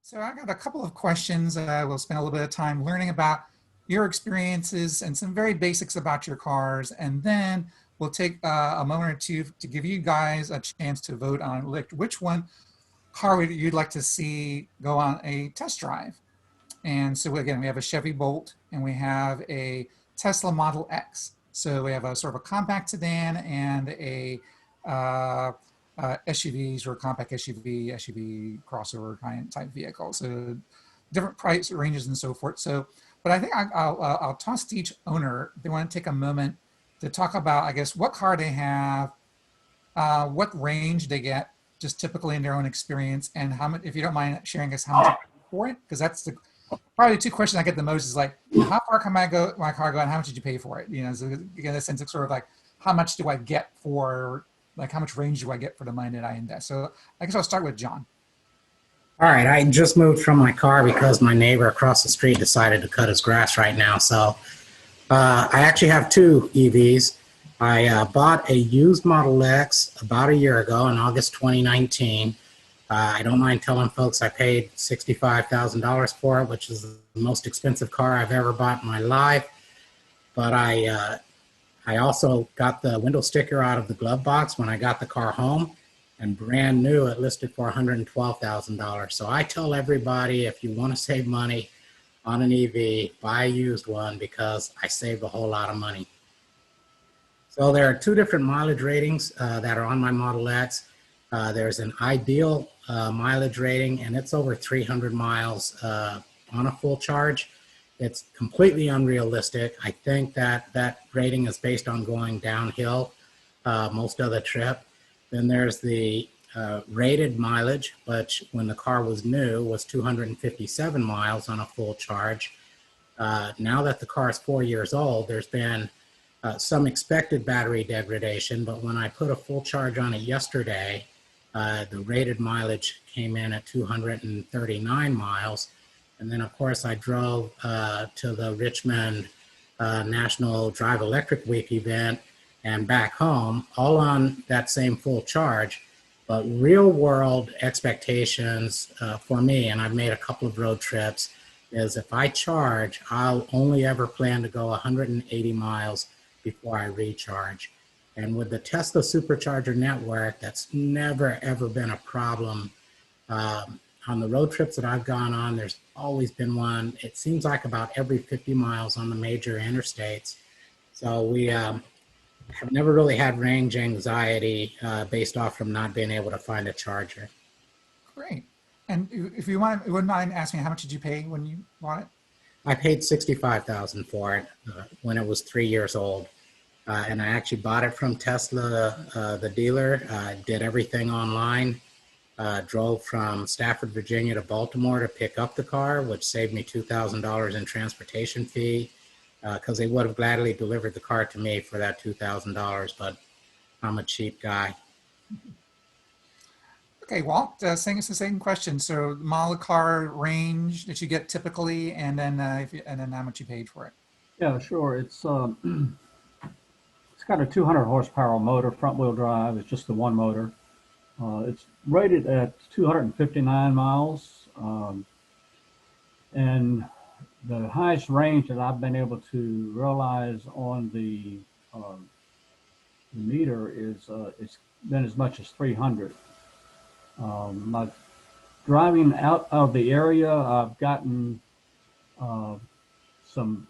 So I got a couple of questions. We'll spend a little bit of time learning about your experiences and some very basics about your cars. And then we'll take a moment or two to give you guys a chance to vote on which one car you'd like to see go on a test drive. And so again, we have a Chevy Bolt and we have a Tesla Model X. So we have a sort of a compact sedan and a SUV, sort of compact SUV crossover kind of type vehicle. So different price ranges and so forth. So, but I think I'll toss to each owner. They want to take a moment to talk about, I guess, what car they have, what range they get, just typically in their own experience, and how much, if you don't mind sharing us, how much for it, because that's the probably the two questions I get the most is like, how far can my car go, and how much did you pay for it? You know, so again, the sense of sort of like, how much do I get for, like, how much range do I get for the money that I invest? So I guess I'll start with John. All right, I just moved from my car because my neighbor across the street decided to cut his grass right now. So I actually have two EVs. I bought a used Model X about a year ago in August 2019. I don't mind telling folks I paid $65,000 for it, which is the most expensive car I've ever bought in my life. But I also got the window sticker out of the glove box when I got the car home, and brand new, it listed for $112,000. So I tell everybody, if you want to save money on an EV, buy a used one, because I saved a whole lot of money. So there are two different mileage ratings that are on my Model X. There's an ideal mileage rating, and it's over 300 miles on a full charge. It's completely unrealistic. I think that rating is based on going downhill most of the trip. Then there's the rated mileage, which when the car was new was 257 miles on a full charge. Now that the car is 4 years old, there's been some expected battery degradation, but when I put a full charge on it yesterday, the rated mileage came in at 239 miles. And then, of course, I drove to the Richmond National Drive Electric Week event and back home, all on that same full charge. But real world expectations for me, and I've made a couple of road trips, is if I charge, I'll only ever plan to go 180 miles before I recharge. And with the Tesla supercharger network, that's never, ever been a problem. On the road trips that I've gone on, there's always been one. It seems like about every 50 miles on the major interstates. So we have never really had range anxiety based off from not being able to find a charger. Great. And if you wouldn't mind asking, how much did you pay when you bought it? I paid $65,000 for it when it was 3 years old. And I actually bought it from Tesla, the dealer. Did everything online. Drove from Stafford, Virginia to Baltimore to pick up the car, which saved me $2,000 in transportation fee, because they would have gladly delivered the car to me for that $2,000, but I'm a cheap guy. Okay, Walt, saying it's the same question. So model car range that you get typically, and then and then how much you paid for it. Yeah, sure. It's got a 200 horsepower motor, front wheel drive. It's just the one motor. It's rated at 259 miles, and the highest range that I've been able to realize on the meter is it's been as much as 300. My driving out of the area, I've gotten some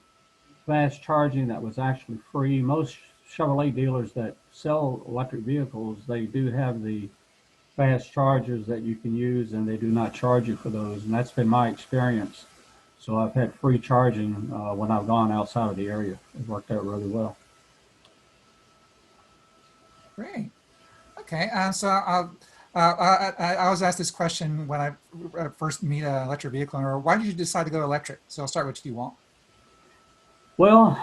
fast charging that was actually free. Most Chevrolet dealers that sell electric vehicles, they do have the fast chargers that you can use, and they do not charge you for those. And that's been my experience. So I've had free charging when I've gone outside of the area. It worked out really well. Great. Okay, so I was asked this question when I first meet an electric vehicle owner. Why did you decide to go electric? So I'll start with you, Walt. Well,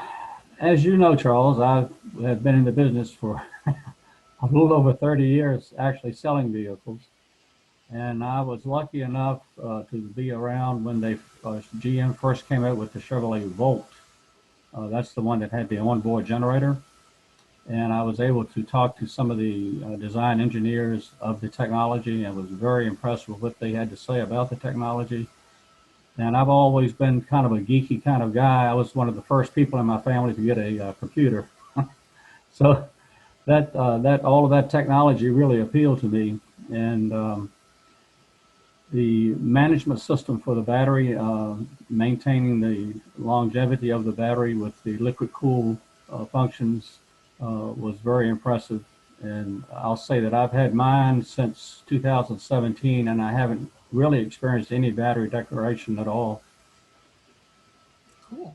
as you know, Charles, I have been in the business for a little over 30 years, actually selling vehicles. And I was lucky enough to be around when GM first came out with the Chevrolet Volt. That's the one that had the onboard generator. and I was able to talk to some of the design engineers of the technology and was very impressed with what they had to say about the technology. And I've always been kind of a geeky kind of guy. I was one of the first people in my family to get a computer. So that all of that technology really appealed to me. And the management system for the battery, maintaining the longevity of the battery with the liquid cool functions was very impressive. And I'll say that I've had mine since 2017, and I haven't really experienced any battery degradation at all. Cool.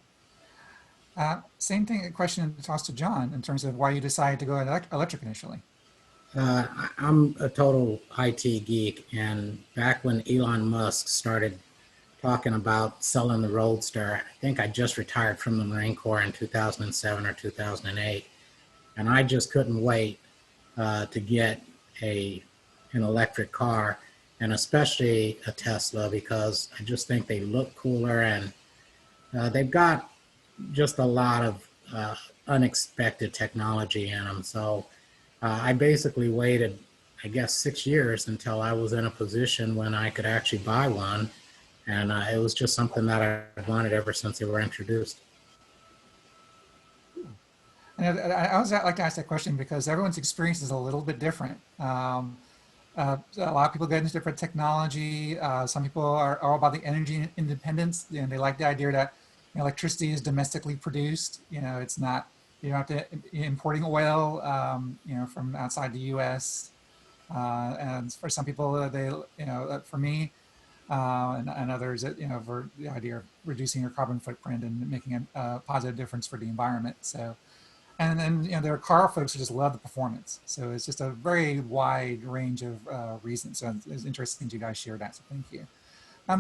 Same thing, a question to toss to John in terms of why you decided to go electric initially. I'm a total IT geek, and back when Elon Musk started talking about selling the Roadster, I think I just retired from the Marine Corps in 2007 or 2008, and I just couldn't wait to get an electric car, and especially a Tesla, because I just think they look cooler, and they've got just a lot of unexpected technology in them. So I basically waited, I guess, 6 years until I was in a position when I could actually buy one. And it was just something that I wanted ever since they were introduced. And I always like to ask that question because everyone's experience is a little bit different. A lot of people get into different technology. Some people are all about the energy independence, and they like the idea that electricity is domestically produced. It's not, you don't have to importing oil, from outside the U.S. And for some people, for me, and others, for the idea of reducing your carbon footprint and making a positive difference for the environment. So, and then there are car folks who just love the performance. So it's just a very wide range of reasons. So it's interesting you guys share that. So thank you.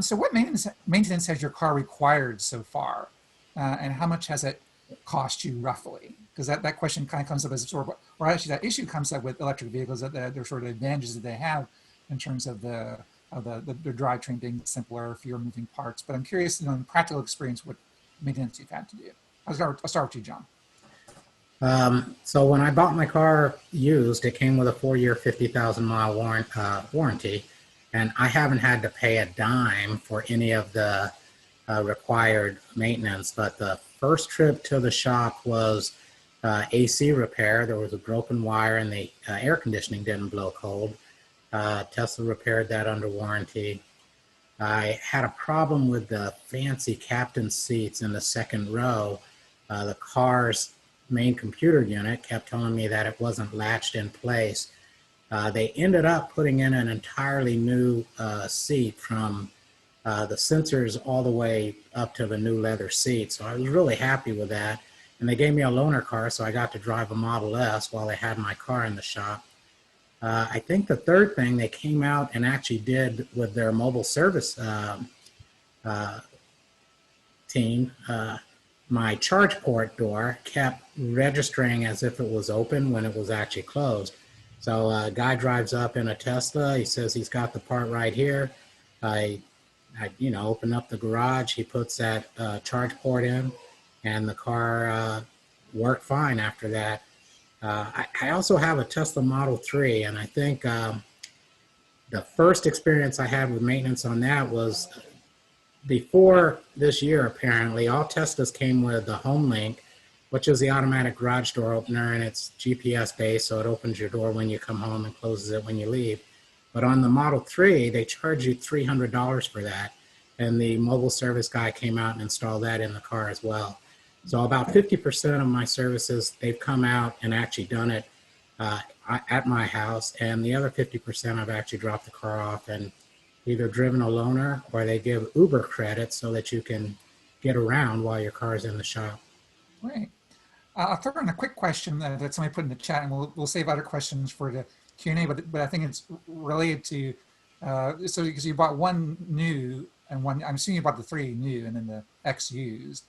So what maintenance has your car required so far, and how much has it cost you roughly? Because that question kind of comes up as sort of, or actually that issue comes up with electric vehicles, that they're sort of advantages that they have in terms of the drivetrain being simpler, fewer moving parts. But I'm curious, in practical experience, what maintenance you've had to do. I'll start with you, John. So when I bought my car used, it came with a 4-year, 50,000-mile warranty, and I haven't had to pay a dime for any of the required maintenance. But the first trip to the shop was AC repair. There was a broken wire and the air conditioning didn't blow cold. Tesla repaired that under warranty. I had a problem with the fancy captain seats in the second row. The car's main computer unit kept telling me that it wasn't latched in place. They ended up putting in an entirely new seat, from the sensors all the way up to the new leather seat. So I was really happy with that. And they gave me a loaner car, so I got to drive a Model S while they had my car in the shop. I think the third thing they came out and actually did with their mobile service team, my charge port door kept registering as if it was open when it was actually closed. So a guy drives up in a Tesla. He says he's got the part right here. I open up the garage. He puts that charge port in, and the car worked fine after that. I also have a Tesla Model 3, and I think the first experience I had with maintenance on that was before this year. Apparently, all Teslas came with the HomeLink, which is the automatic garage door opener, and it's GPS based, so it opens your door when you come home and closes it when you leave. But on the Model 3, they charge you $300 for that, and the mobile service guy came out and installed that in the car as well. So about 50% of my services, they've come out and actually done it at my house, and the other 50% I've actually dropped the car off and either driven a loaner, or they give Uber credits so that you can get around while your car is in the shop. Great. I'll throw in a quick question that somebody put in the chat, and we'll save other questions for the Q&A, but I think it's related to, so because you bought one new and one, I'm assuming you bought the 3 new and then the X used.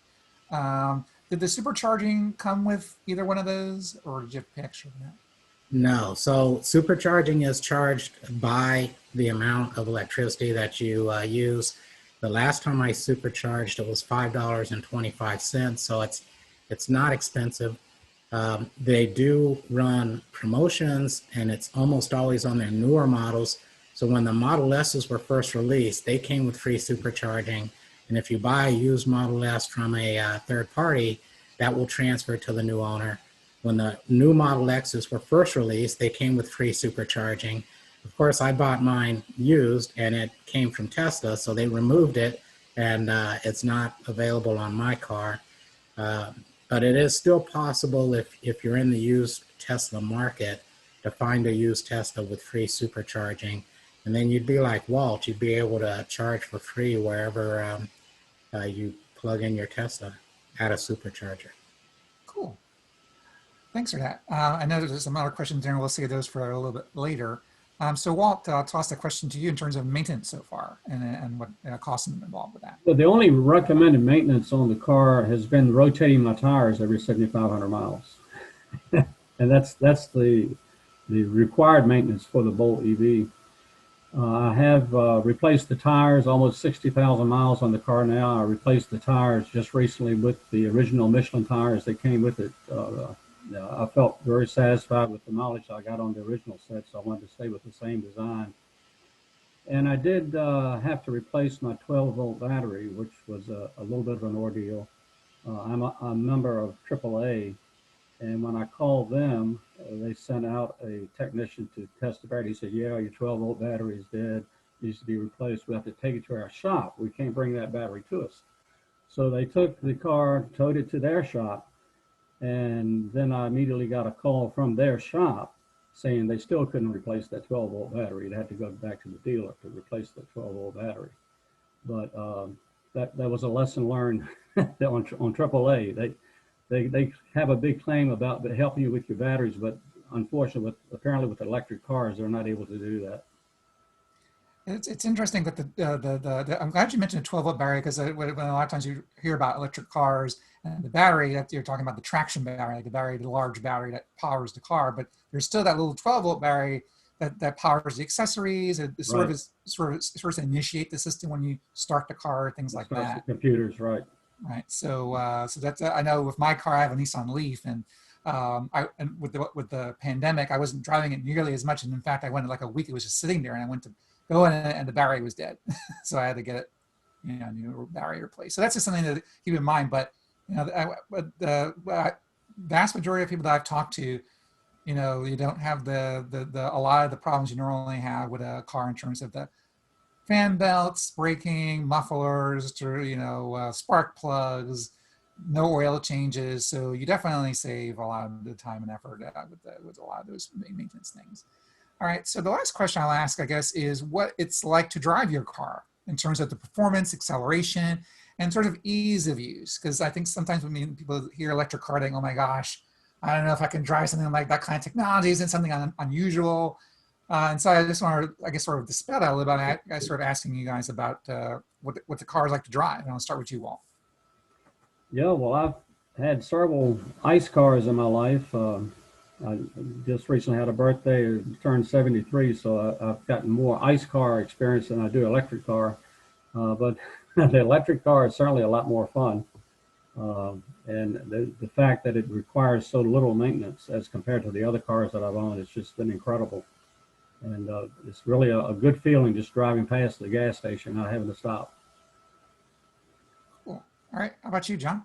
Did the supercharging come with either one of those, or did you pay extra for that? No. So supercharging is charged by the amount of electricity that you use. The last time I supercharged, it was $5.25. So it's not expensive. They do run promotions, and it's almost always on their newer models. So when the Model S's were first released, they came with free supercharging. And if you buy a used Model S from a third party, that will transfer to the new owner. When the new Model X's were first released, they came with free supercharging. Of course, I bought mine used, and it came from Tesla, so they removed it, and it's not available on my car. But it is still possible if you're in the used Tesla market to find a used Tesla with free supercharging. And then you'd be like Walt, you'd be able to charge for free wherever you plug in your Tesla at a supercharger. Cool. Thanks for that. I know there's some other questions there, and we'll save those for a little bit later. So Walt, I'll toss the question to you in terms of maintenance so far and what costs involved with that. Well, the only recommended maintenance on the car has been rotating my tires every 7,500 miles. And that's the required maintenance for the Bolt EV. I have replaced the tires, almost 60,000 miles on the car now. I replaced the tires just recently with the original Michelin tires that came with it. I felt very satisfied with the mileage I got on the original set, so I wanted to stay with the same design. And I did have to replace my 12-volt battery, which was a little bit of an ordeal. I'm a member of AAA, and when I called them, they sent out a technician to test the battery. He said, yeah, your 12-volt battery is dead, needs to be replaced. We have to take it to our shop. We can't bring that battery to us. So they took the car, towed it to their shop, and then I immediately got a call from their shop saying they still couldn't replace that 12-volt battery. They had to go back to the dealer to replace the 12-volt battery. But that was a lesson learned on AAA. They have a big claim about helping you with your batteries, but unfortunately, apparently with electric cars, they're not able to do that. It's interesting that I'm glad you mentioned a 12-volt battery, because when a lot of times you hear about electric cars and the battery, that you're talking about the traction battery, like the large battery that powers the car, but there's still that little 12-volt battery that powers the accessories. It sort of initiate the system when you start the car, things like that. The computers, right? Right. So that's I know with my car, I have a Nissan Leaf, and with the pandemic, I wasn't driving it nearly as much, and in fact, I went like a week. It was just sitting there, and I went to go in, and the battery was dead, so I had to get it, new battery replaced. So that's just something to keep in mind. But the vast majority of people that I've talked to, you don't have a lot of the problems you normally have with a car in terms of the fan belts, braking, mufflers, spark plugs, no oil changes. So you definitely save a lot of the time and effort with a lot of those maintenance things. All right, so the last question I'll ask, I guess, is what it's like to drive your car in terms of the performance, acceleration, and sort of ease of use. Because I think sometimes when people hear electric car, they think, oh my gosh, I don't know if I can drive something like that kind of technology. Isn't something unusual? And so I just want to, I guess, sort of dispel that a little bit. I sort of asking you guys about what the cars like to drive. And I'll start with you, Walt. Yeah, well, I've had several ICE cars in my life. I just recently had a birthday, turned 73, so I've gotten more ICE car experience than I do electric car. But the electric car is certainly a lot more fun. And the fact that it requires so little maintenance as compared to the other cars that I've owned, it's just been incredible. And it's really a good feeling just driving past the gas station, not having to stop. Cool. All right. How about you, John?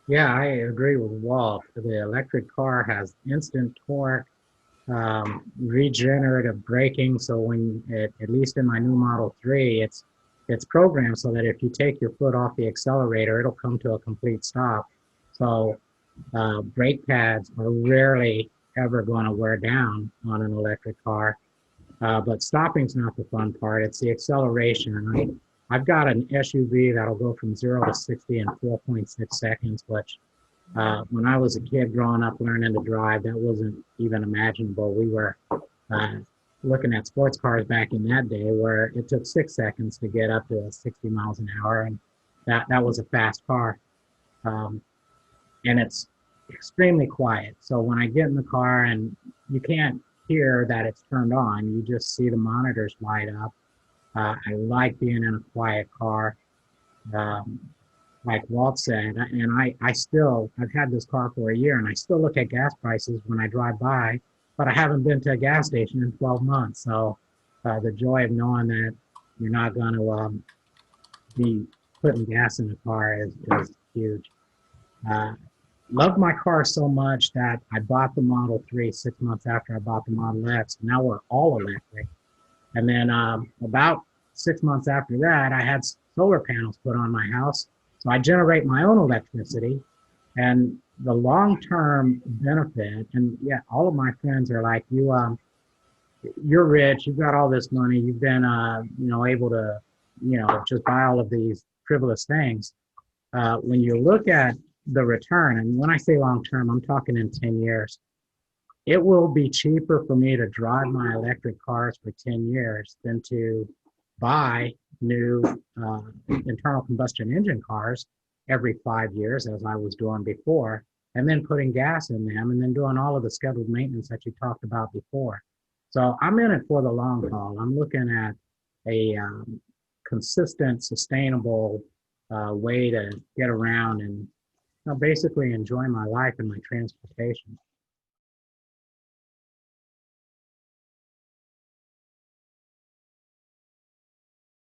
Yeah, I agree with Walt. The electric car has instant torque, regenerative braking. So when at least in my new Model 3, it's programmed so that if you take your foot off the accelerator, it'll come to a complete stop. So brake pads are rarely ever going to wear down on an electric car. But stopping's not the fun part. It's the acceleration. I've got an SUV that'll go from 0 to 60 in 4.6 seconds, which when I was a kid growing up learning to drive, that wasn't even imaginable. We were looking at sports cars back in that day where it took 6 seconds to get up to 60 miles an hour, and that was a fast car. And it's extremely quiet. So when I get in the car and you can't hear that it's turned on, you just see the monitors light up. I like being in a quiet car. like Walt said, and I've had this car for a year and I still look at gas prices when I drive by, but I haven't been to a gas station in 12 months. So the joy of knowing that you're not going to be putting gas in the car is huge. Uh, Loved my car so much that I bought the Model 3 6 months after I bought the Model X. Now we're all electric. And then about 6 months after that, I had solar panels put on my house. So I generate my own electricity. And the long-term benefit, and yeah, all of my friends are like, you're rich, you've got all this money, you've been, able to, just buy all of these frivolous things. When you look at the return, and when I say long-term, I'm talking in 10 years, it will be cheaper for me to drive my electric cars for 10 years than to buy new internal combustion engine cars every 5 years, as I was doing before, and then putting gas in them and then doing all of the scheduled maintenance that you talked about before. So I'm in it for the long haul. I'm looking at a consistent, sustainable way to get around and basically enjoy my life and my transportation.